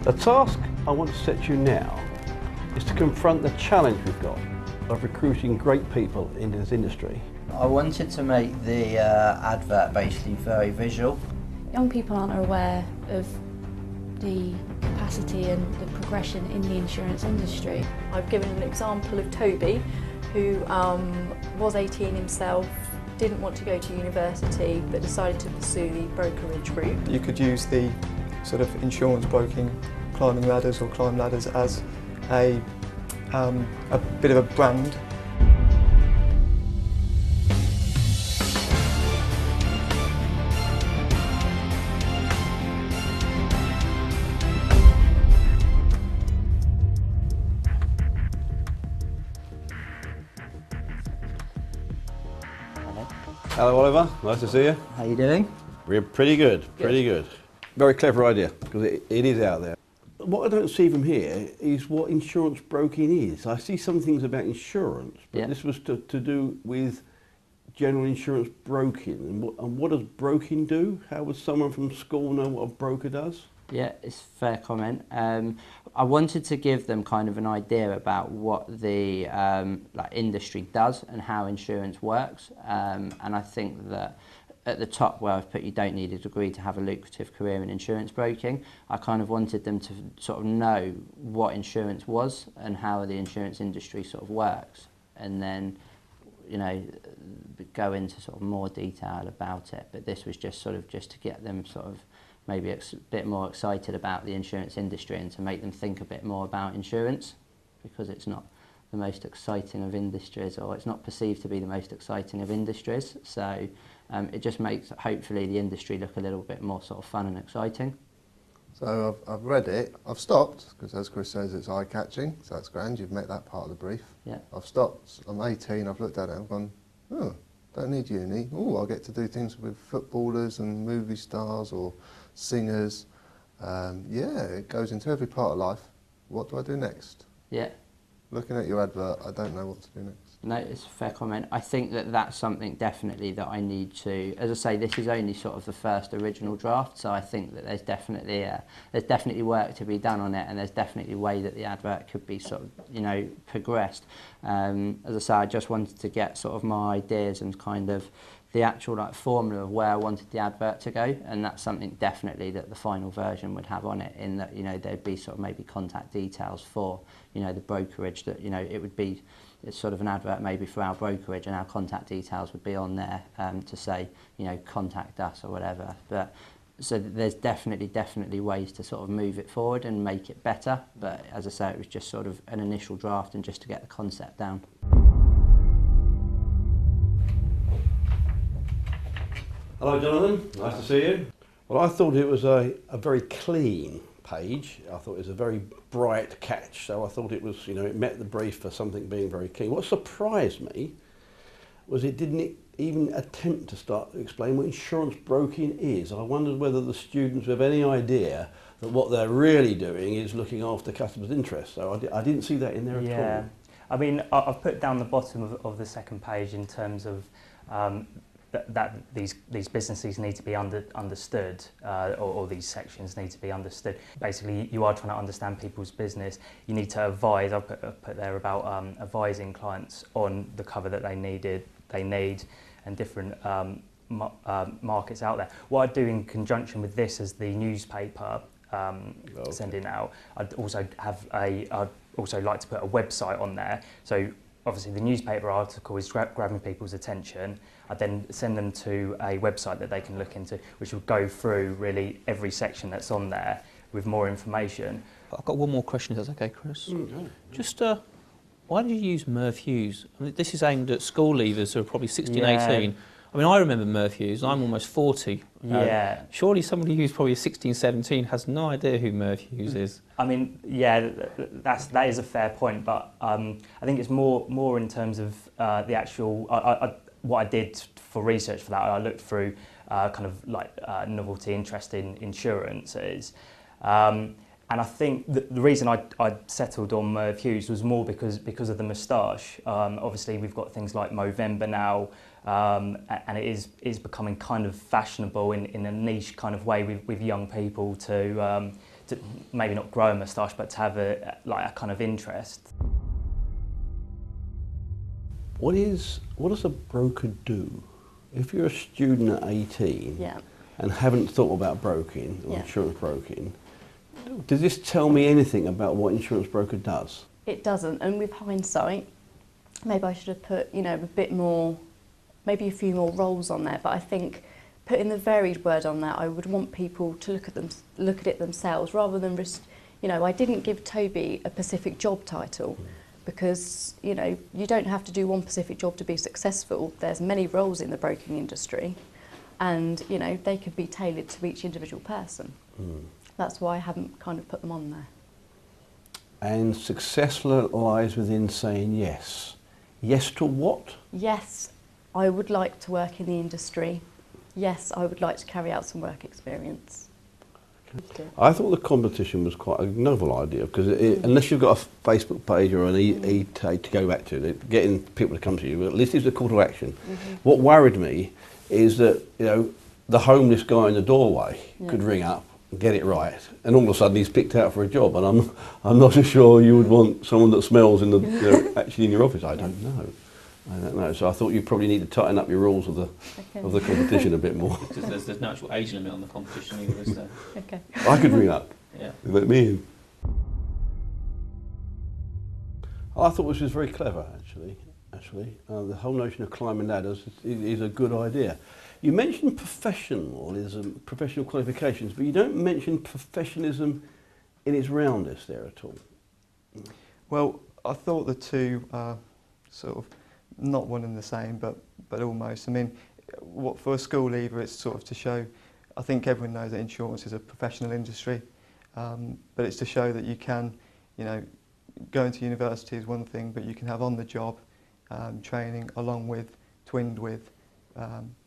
The task I want to set you now is to confront the challenge we've got of recruiting great people into this industry. I wanted to make the advert basically very visual. Young people aren't aware of the capacity and the progression in the insurance industry. I've given an example of Toby, who was 18 himself, didn't want to go to university but decided to pursue the brokerage route. You could use the sort of insurance broking, climbing ladders or climb ladders as a bit of a brand. Hello Oliver, nice to see you. How you doing? We're pretty good, pretty good. Very clever idea, because it is out there. What I don't see from here is what insurance broking is. I see some things about insurance, but this was to do with general insurance broking. And what does broking do? How would someone from school know what a broker does? Yeah, it's a fair comment. I wanted to give them kind of an idea about what the industry does and how insurance works. And I think that at the top where I've put you don't need a degree to have a lucrative career in insurance broking, I kind of wanted them to sort of know what insurance was and how the insurance industry sort of works, and then, you know, go into sort of more detail about it. But this was just to get them sort of maybe a bit more excited about the insurance industry and to make them think a bit more about insurance, because it's not the most exciting of industries, or it's not perceived to be the most exciting of industries. So it just makes, hopefully, the industry look a little bit more sort of fun and exciting. So I've read it, I've stopped, because as Chris says, it's eye-catching, so that's grand, you've met that part of the brief. Yeah. I've stopped, I'm 18, I've looked at it, I've gone, oh, don't need uni. Oh, I'll get to do things with footballers and movie stars or singers. Yeah, it goes into every part of life. What do I do next? Yeah. Looking at your advert, I don't know what to do next. No, it's a fair comment. I think that that's something definitely that I need to, as I say, this is only sort of the first original draft, so I think that there's definitely work to be done on it, and there's definitely a way that the advert could be sort of, you know, progressed. As I say, I just wanted to get sort of my ideas and kind of the actual like formula of where I wanted the advert to go, and that's something definitely that the final version would have on it, in that, you know, there'd be sort of maybe contact details for, you know, the brokerage, that, you know, it would be, it's sort of an advert maybe for our brokerage, and our contact details would be on there to say, you know, contact us or whatever. But so there's definitely ways to sort of move it forward and make it better, but as I say, it was just sort of an initial draft and just to get the concept down. Hello Jonathan, nice to see you. Well, I thought it was a very clean page. I thought it was a very bright catch, so I thought it was, you know, it met the brief for something being very clean. What surprised me was it didn't even attempt to start to explain what insurance broking is. I wondered whether the students have any idea that what they're really doing is looking after customers' interests. So I didn't see that in there at all. Yeah, I mean, I've put down the bottom of the second page in terms of that these businesses need to be understood, or these sections need to be understood. Basically, you are trying to understand people's business. You need to advise. I've put there about advising clients on the cover that they need, and different markets out there. What I do in conjunction with this as the newspaper sending out, I'd also like to put a website on there. So obviously the newspaper article is grabbing people's attention. I then send them to a website that they can look into, which will go through really every section that's on there with more information. I've got one more question, if that's okay, Chris. Okay. Just, why did you use Merv Hughes? I mean, this is aimed at school leavers who are probably 16, 18. I mean, I remember Merv Hughes, I'm almost 40. Yeah. Surely somebody who's probably 16, 17 has no idea who Merv Hughes is. I mean, yeah, that is a fair point, but I think it's more in terms of the actual, what I did for research for that. I looked through kind of like novelty interest in insurances. And I think the reason I settled on Merv Hughes was more because of the moustache. Obviously, we've got things like Movember now, and it is becoming kind of fashionable in a niche kind of way with young people to maybe not grow a moustache, but to have a kind of interest. What does a broker do? If you're a student at 18 Yeah. and haven't thought about broking or Yeah. insurance broking, does this tell me anything about what insurance broker does? It doesn't, and with hindsight, maybe I should have put, you know, a bit more, maybe a few more roles on there, but I think putting the varied word on there, I would want people to look at it themselves rather than just, you know, I didn't give Toby a specific job title because, you know, you don't have to do one specific job to be successful. There's many roles in the broking industry and, you know, they could be tailored to each individual person. That's why I haven't kind of put them on there. And success lies within saying yes. Yes to what? Yes, I would like to work in the industry. Yes, I would like to carry out some work experience. I thought the competition was quite a novel idea because unless you've got a Facebook page or an e-tag to go back to, getting people to come to you, at least it's a call to action. What worried me is that, you know, the homeless guy in the doorway could ring up and get it right, and all of a sudden he's picked out for a job, and I'm not so sure you would want someone that smells in the actually in your office. I don't know. So I thought you probably need to tighten up your rules of the competition a bit more. Because there's no actual age limit on the competition either, is there? Okay. I could ring up. Yeah. Let me in. I thought this was very clever, actually. The whole notion of climbing ladders is a good idea. You mentioned professionalism, professional qualifications, but you don't mention professionalism in its roundness there at all. Well, I thought the two are sort of not one and the same, but almost. I mean, what for a school leaver, it's sort of to show. I think everyone knows that insurance is a professional industry, but it's to show that you can, you know, going to university is one thing, but you can have on-the-job training twinned with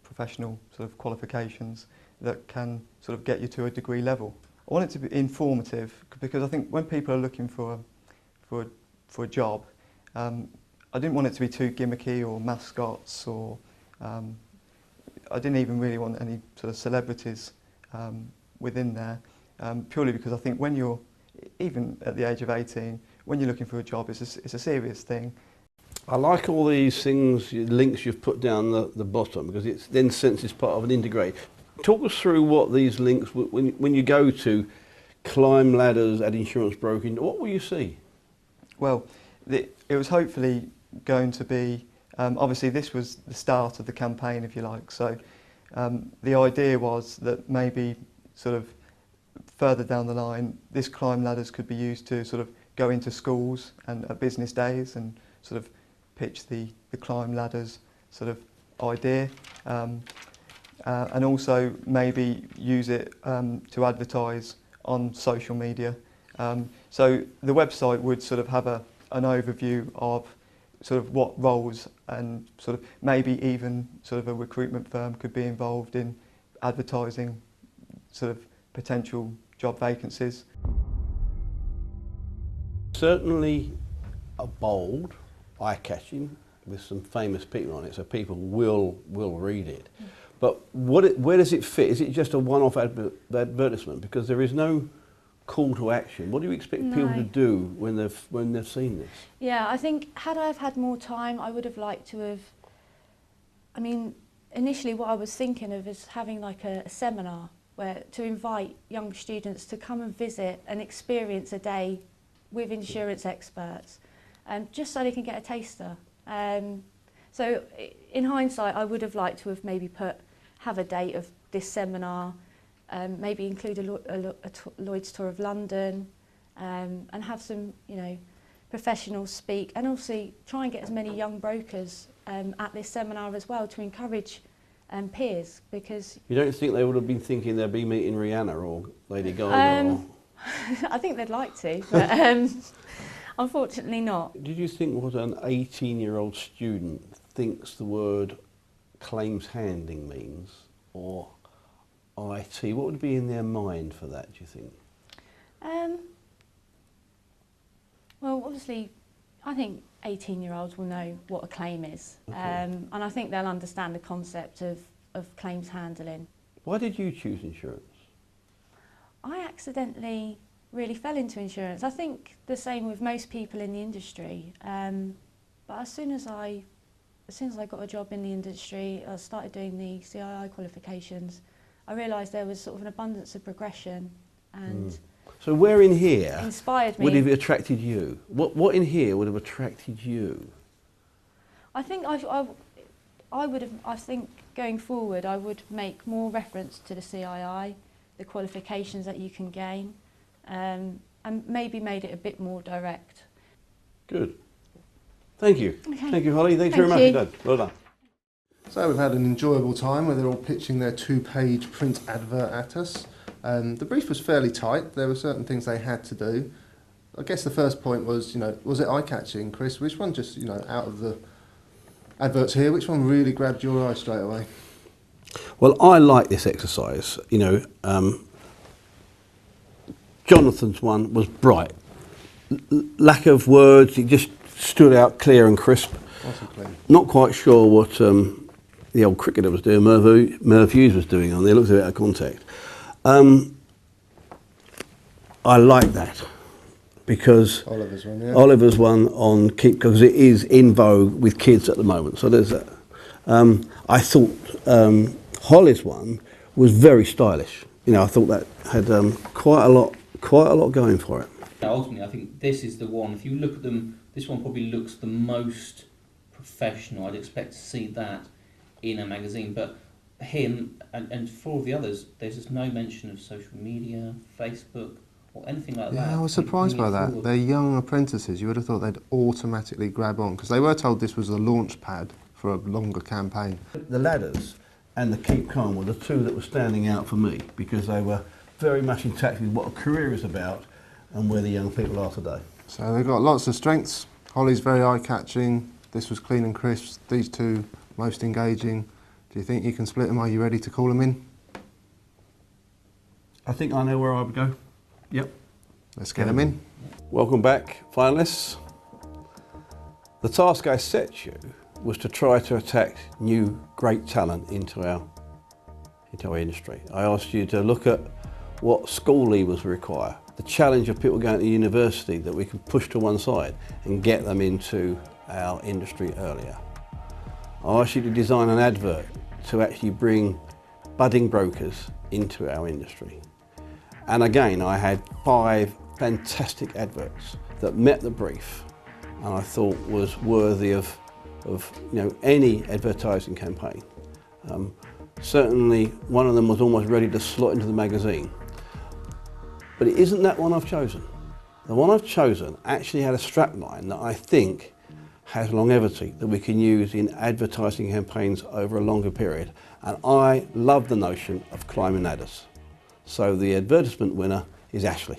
professional sort of qualifications that can sort of get you to a degree level. I want it to be informative because I think when people are looking for a job, I didn't want it to be too gimmicky or mascots or I didn't even really want any sort of celebrities within there, purely because I think when you're, even at the age of 18, when you're looking for a job, it's a serious thing. I like all these things, links you've put down the bottom, because it's then sense it's part of an integrate. Talk us through what these links, when you go to climb ladders at insurance broking, what will you see? Well, it was hopefully going to be, obviously this was the start of the campaign, if you like, so the idea was that maybe sort of further down the line, this climb ladders could be used to sort of go into schools and business days and sort of pitch the climb ladders sort of idea, and also maybe use it to advertise on social media. So the website would sort of have an overview of sort of what roles, and sort of maybe even sort of a recruitment firm could be involved in advertising sort of potential job vacancies. Certainly a bold, eye-catching, with some famous people on it, so people will read it. But where does it fit? Is it just a one-off advertisement? Because there is no call to action. What do you expect people to do when they've seen this? Yeah, I think had I have had more time, I would have liked to have. I mean, initially, what I was thinking of is having like a seminar where to invite young students to come and visit and experience a day with insurance experts, just so they can get a taster. So in hindsight, I would have liked to have maybe have a date of this seminar, maybe include a Lloyd's tour of London, and have some, you know, professionals speak, and also try and get as many young brokers at this seminar as well to encourage peers, because... You don't think they would have been thinking they'd be meeting Rihanna or Lady Gaga? Or... I think they'd like to, but unfortunately not. Did you think what an 18-year-old student thinks the word claims handling means, or IT? What would be in their mind for that, do you think? Well, obviously, I think 18-year-olds will know what a claim is, and I think they'll understand the concept of claims handling. Why did you choose insurance? I accidentally really fell into insurance. I think the same with most people in the industry. But as soon as I got a job in the industry, I started doing the CII qualifications. I realised there was sort of an abundance of progression, and So where in here inspired me. would have attracted you? What in here would have attracted you? I think I would have. I think going forward, I would make more reference to the CII, the qualifications that you can gain, and maybe made it a bit more direct. Good. Thank you. Okay. Thank you, Holly. Thanks very Thank much. you. Well done. So we've had an enjoyable time where they're all pitching their 2-page print advert at us. The brief was fairly tight. There were certain things they had to do. I guess the first point was, was it eye-catching, Chris? Which one just, out of the adverts here, which one really grabbed your eye straight away? Well, I like this exercise. Jonathan's one was bright. Lack of words, it just stood out clear and crisp. Not quite sure what the old cricketer was doing, Merv Hughes was doing on there. It looks a bit out of context. I like that because Oliver's one on keep, because it is in vogue with kids at the moment. So there's that. I thought Holly's one was very stylish. I thought that had quite a lot going for it. Ultimately, I think this is the one. If you look at them, this one probably looks the most professional. I'd expect to see that in a magazine, but him and for all the others, there's just no mention of social media, Facebook, or anything like that. Yeah, I was surprised by that. Forward. They're young apprentices. You would have thought they'd automatically grab on, because they were told this was a launch pad for a longer campaign. The ladders and the keep calm were the two that were standing out for me because they were very much in touch with what a career is about and where the young people are today. So they've got lots of strengths. Holly's very eye-catching. This was clean and crisp. These two most engaging. Do you think you can split them? Are you ready to call them in? I think I know where I would go. Yep. Let's get them in. Welcome back, finalists. The task I set you was to try to attract new great talent into our industry. I asked you to look at what school leavers require, the challenge of people going to university that we can push to one side and get them into our industry earlier. I asked you to design an advert to actually bring budding brokers into our industry. And again, I had 5 fantastic adverts that met the brief and I thought was worthy of any advertising campaign. Certainly one of them was almost ready to slot into the magazine. But it isn't that one I've chosen. The one I've chosen actually had a strapline that I think has longevity that we can use in advertising campaigns over a longer period. And I love the notion of climbing ladders. So the advertisement winner is Ashley.